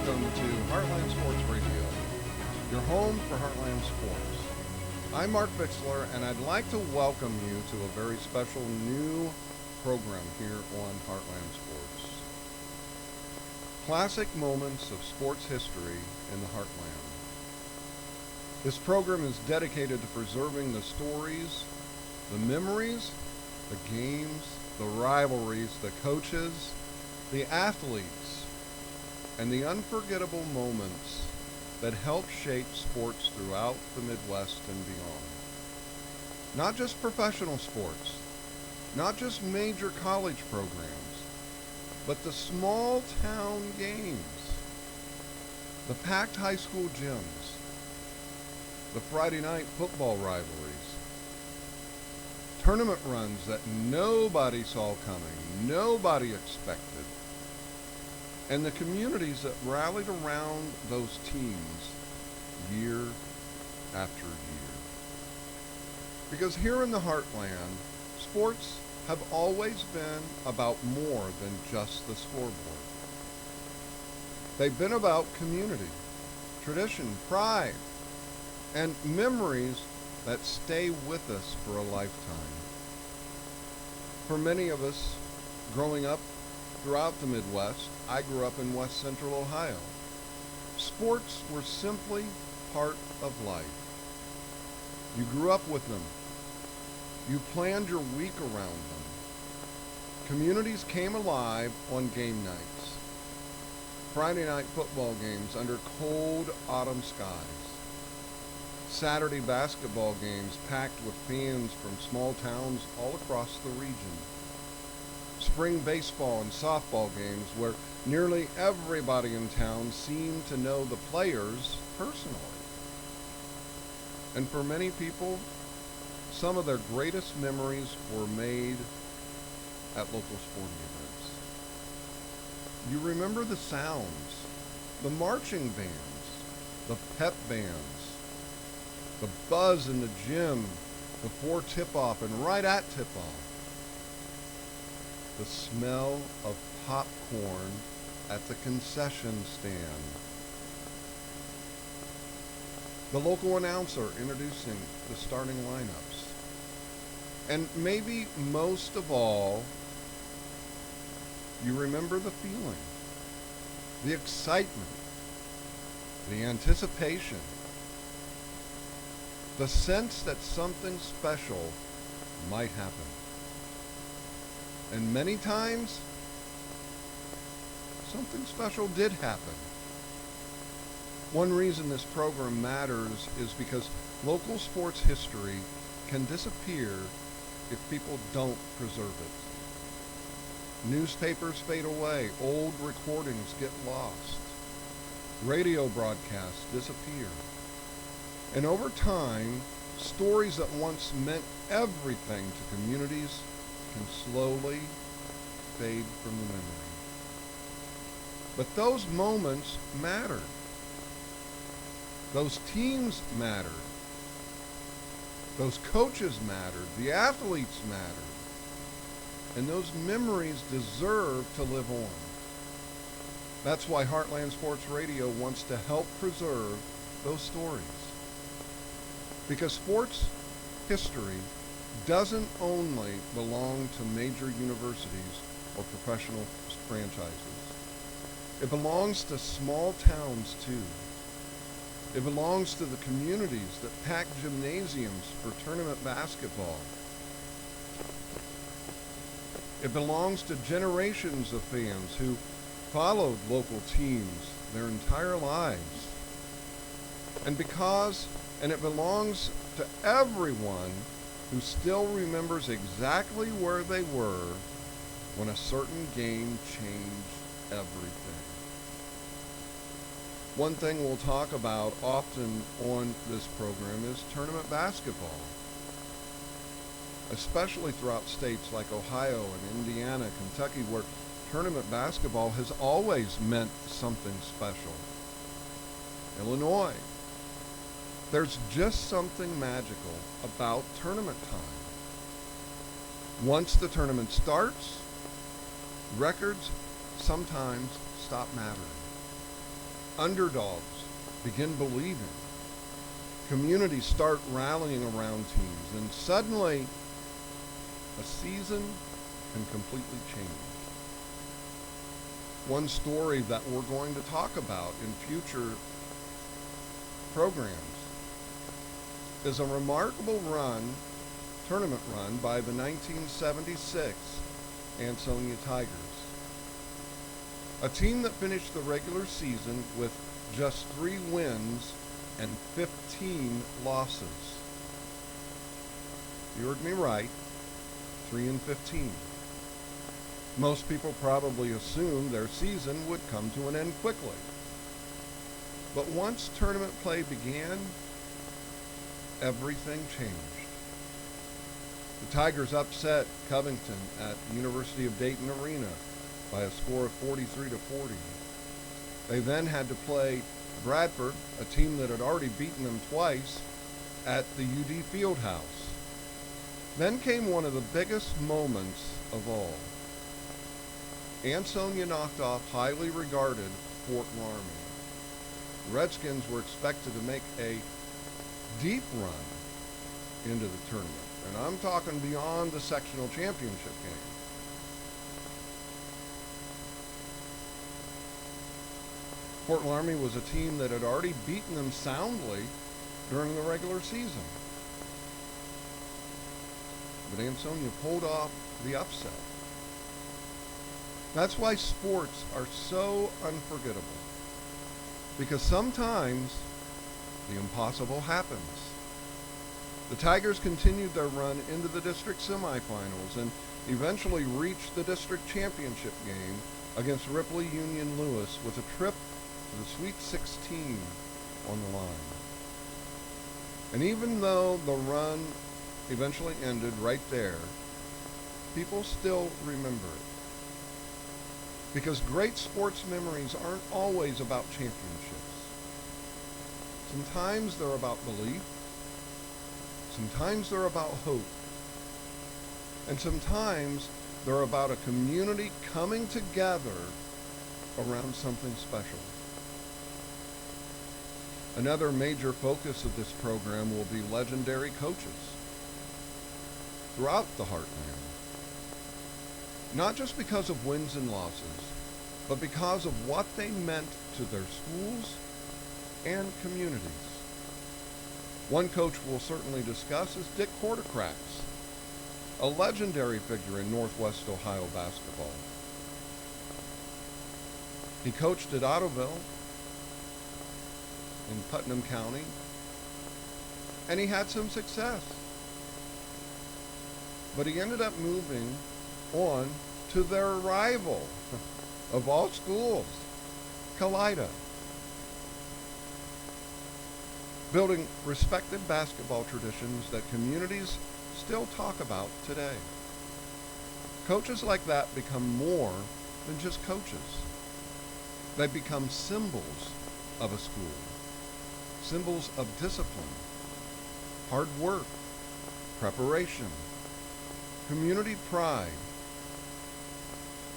welcome to Heartland Sports Radio, your home for Heartland Sports. I'm Mark Bixler, and I'd like to welcome you to a very special new program here on Heartland Sports. Classic moments of sports history in the Heartland. This program is dedicated to preserving the stories, the memories, the games, the rivalries, the coaches, the athletes, and the unforgettable moments that help shape sports throughout the Midwest and beyond. Not just professional sports, not just major college programs, but the small town games, the packed high school gyms, the Friday night football rivalries, tournament runs that nobody saw coming, nobody expected, and the communities that rallied around those teams year after year. Because here in the Heartland, sports have always been about more than just the scoreboard. They've been about community, tradition, pride, and memories that stay with us for a lifetime. For many of us, growing up throughout the Midwest, I grew up in West Central Ohio. Sports were simply part of life. You grew up with them. You planned your week around them. Communities came alive on game nights. Friday night football games under cold autumn skies. Saturday basketball games packed with fans from small towns all across the region. Spring baseball and softball games where nearly everybody in town seemed to know the players personally. And for many people, some of their greatest memories were made at local sporting events. You remember the sounds, the marching bands, the pep bands, the buzz in the gym before tip-off and right at tip-off. The smell of popcorn at the concession stand. The local announcer introducing the starting lineups. And maybe most of all, you remember the feeling, the excitement, the anticipation, the sense that something special might happen. And many times, something special did happen. One reason this program matters is because local sports history can disappear if people don't preserve it. Newspapers fade away, old recordings get lost, radio broadcasts disappear. And over time, stories that once meant everything to communities can slowly fade from the memory. But those moments mattered. Those teams mattered. Those coaches mattered. The athletes mattered. And those memories deserve to live on. That's why Heartland Sports Radio wants to help preserve those stories. Because sports history doesn't only belong to major universities or professional franchises. It belongs to small towns too. It belongs to the communities that pack gymnasiums for tournament basketball. It belongs to generations of fans who followed local teams their entire lives. And it belongs to everyone who still remembers exactly where they were when a certain game changed everything. One thing we'll talk about often on this program is tournament basketball, especially throughout states like Ohio and Indiana, Kentucky, where tournament basketball has always meant something special. Illinois. There's just something magical about tournament time. Once the tournament starts, records sometimes stop mattering. underdogs begin believing. Communities start rallying around teams, and suddenly a season can completely change. One story that we're going to talk about in future programs is a remarkable tournament run by the 1976 Ansonia Tigers. A team that finished the regular season with just 3 wins and 15 losses. You heard me right, 3 and 15. Most people probably assumed their season would come to an end quickly. But once tournament play began, everything changed. The Tigers upset Covington at the University of Dayton Arena by a score of 43-40. They then had to play Bradford, a team that had already beaten them twice, at the UD Fieldhouse. Then came one of the biggest moments of all. Ansonia knocked off highly regarded Fort Laramie. The Redskins were expected to make a deep run into the tournament, and I'm talking beyond the sectional championship game. Fort Laramie was a team that had already beaten them soundly during the regular season. But Ansonia pulled off the upset. That's why sports are so unforgettable. Because sometimes the impossible happens. The Tigers continued their run into the district semifinals and eventually reached the district championship game against Ripley Union Lewis with a trip to the Sweet 16 on the line. And even though the run eventually ended right there, people still remember it. Because great sports memories aren't always about championships. Sometimes they're about belief. Sometimes they're about hope. And sometimes they're about a community coming together around something special. Another major focus of this program will be legendary coaches throughout the Heartland. Not just because of wins and losses, but because of what they meant to their schools and communities. One coach we'll certainly discuss is Dick Quartercracks, a legendary figure in Northwest Ohio basketball. He coached at Ottoville in Putnam County, and he had some success. But he ended up moving on to their rival of all schools, Kalida, building respected basketball traditions that communities still talk about today. Coaches like that become more than just coaches. They become symbols of a school, symbols of discipline, hard work, preparation, community pride.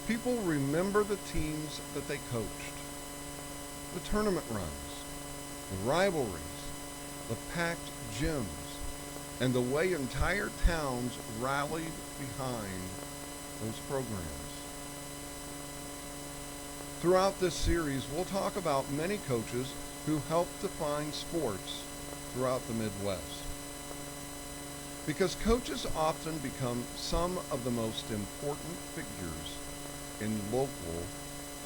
People remember the teams that they coached, the tournament runs, the rivalries, the packed gyms, and the way entire towns rallied behind those programs. Throughout this series, we'll talk about many coaches who helped define sports throughout the Midwest. Because coaches often become some of the most important figures in local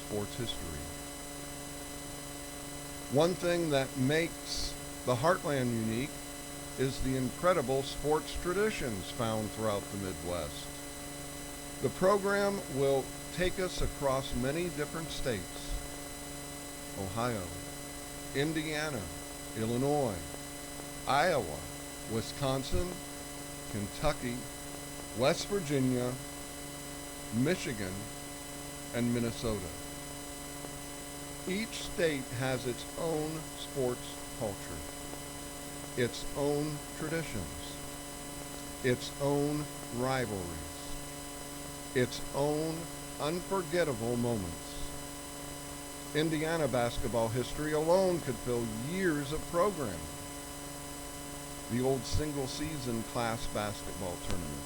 sports history. One thing that makes the Heartland unique is the incredible sports traditions found throughout the Midwest. The program will take us across many different states: Ohio, Indiana, Illinois, Iowa, Wisconsin, Kentucky, West Virginia, Michigan, and Minnesota. Each state has its own sports culture, its own traditions, its own rivalries, its own unforgettable moments. Indiana basketball history alone could fill years of programming. The old single-season class basketball tournament.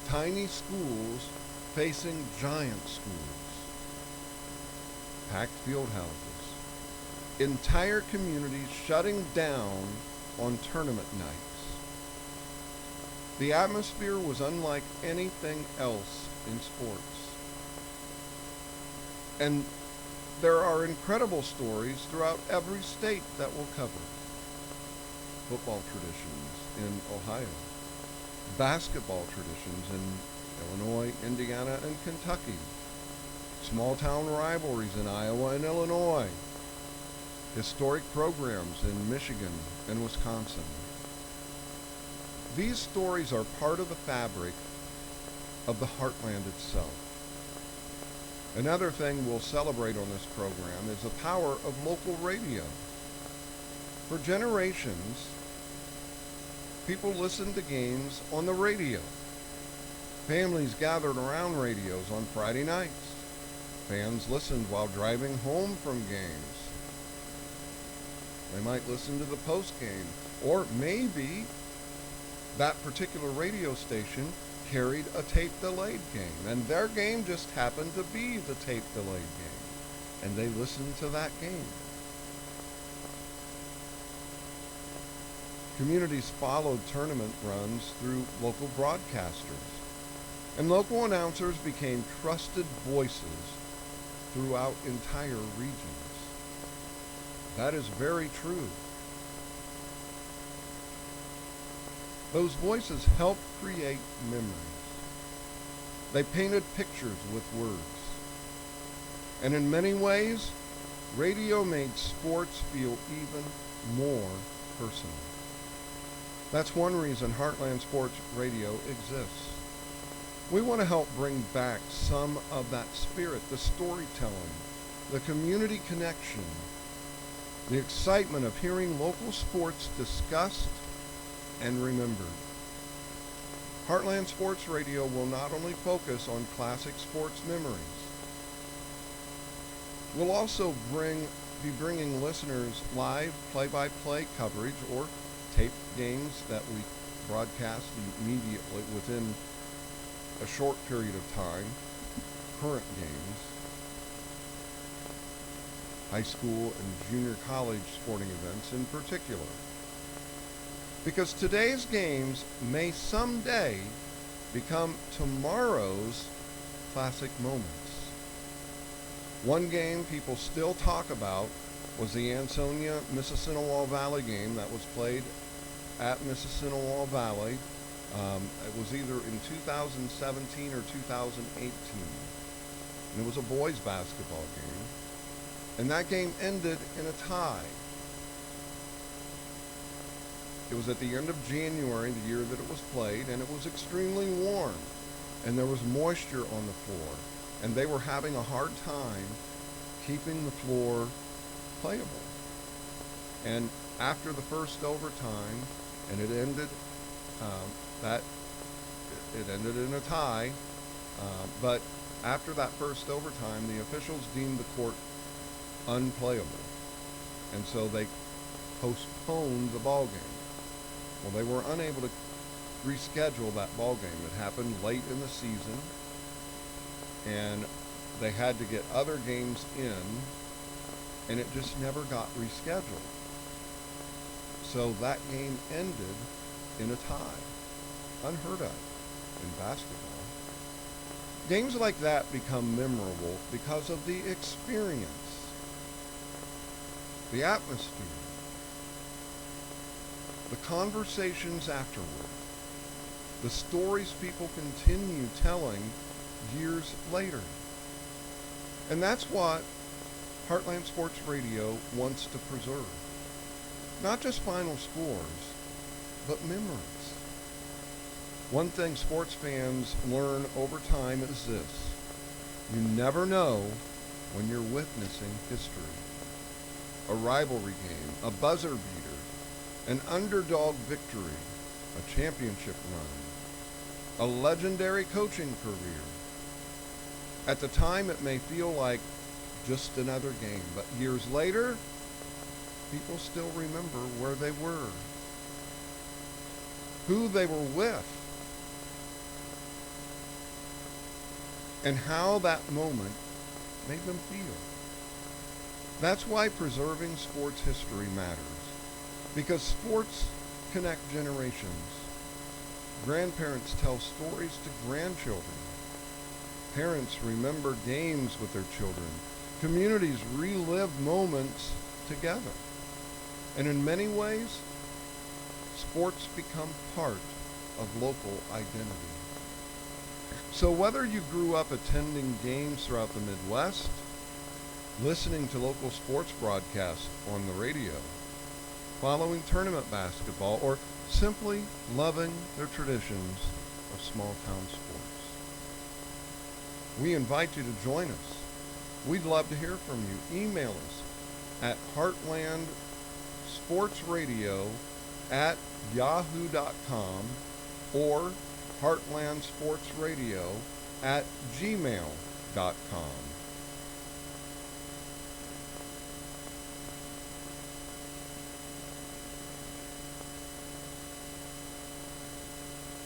Tiny schools facing giant schools. Packed field houses. Entire communities shutting down on tournament nights. The atmosphere was unlike anything else in sports. And there are incredible stories throughout every state that we'll cover. Football traditions in Ohio, basketball traditions in Illinois, Indiana, and Kentucky, small town rivalries in Iowa and Illinois, historic programs in Michigan and Wisconsin. These stories are part of the fabric of the Heartland itself. Another thing we'll celebrate on this program is the power of local radio. For generations, people listened to games on the radio. Families gathered around radios on Friday nights. Fans listened while driving home from games. They might listen to the post game, or maybe that particular radio station carried a tape-delayed game, and their game just happened to be the tape-delayed game, and they listened to that game. Communities followed tournament runs through local broadcasters, and local announcers became trusted voices throughout entire regions. That is very true. Those voices helped create memories. They painted pictures with words. And in many ways, radio made sports feel even more personal. That's one reason Heartland Sports Radio exists. We want to help bring back some of that spirit, the storytelling, the community connection, the excitement of hearing local sports discussed and remembered. Heartland Sports Radio will not only focus on classic sports memories, we'll also be bringing listeners live play-by-play coverage or taped games that we broadcast immediately within a short period of time, current games, high school and junior college sporting events in particular. Because today's games may someday become tomorrow's classic moments. One game people still talk about was the Ansonia-Mississinewa Valley game that was played at Mississinewa Valley. It was either in 2017 or 2018. And it was a boys basketball game. And that game ended in a tie. It was at the end of January, the year that it was played, and it was extremely warm. And there was moisture on the floor. And they were having a hard time keeping the floor playable. And after the first overtime, and it ended in a tie, but after that first overtime, the officials deemed the court unplayable. And so they postponed the ball game. Well, they were unable to reschedule that ball game. It happened late in the season, and they had to get other games in, and it just never got rescheduled. So that game ended in a tie. Unheard of in basketball. Games like that become memorable because of the experience, the atmosphere, the conversations afterward, the stories people continue telling years later. And that's what Heartland Sports Radio wants to preserve. Not just final scores, but memories. One thing sports fans learn over time is this: you never know when you're witnessing history. A rivalry game, a buzzer beater, an underdog victory, a championship run, a legendary coaching career. At the time, it may feel like just another game. But years later, people still remember where they were, who they were with, and how that moment made them feel. That's why preserving sports history matters, because sports connect generations. Grandparents tell stories to grandchildren. Parents remember games with their children. Communities relive moments together. And in many ways, sports become part of local identity. So whether you grew up attending games throughout the Midwest, listening to local sports broadcasts on the radio, following tournament basketball, or simply loving the traditions of small-town sports, we invite you to join us. We'd love to hear from you. Email us at heartlandsportsradio@yahoo.com or heartlandsportsradio@gmail.com.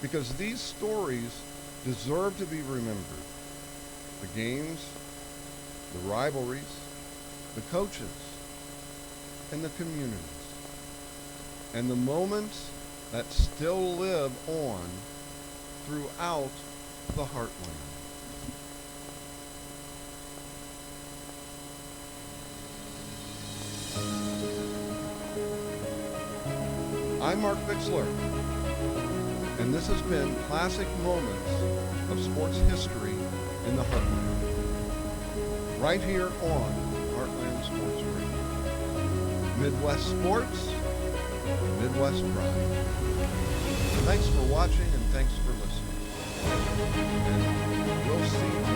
Because these stories deserve to be remembered. The games, the rivalries, the coaches, and the communities, and the moments that still live on throughout the Heartland. I'm Mark Bixler, and this has been Classic Moments of Sports History in the Heartland, right here on Heartland Sports Radio. Midwest Sports, Midwest Pride. Thanks for watching and thanks for listening. And we'll see you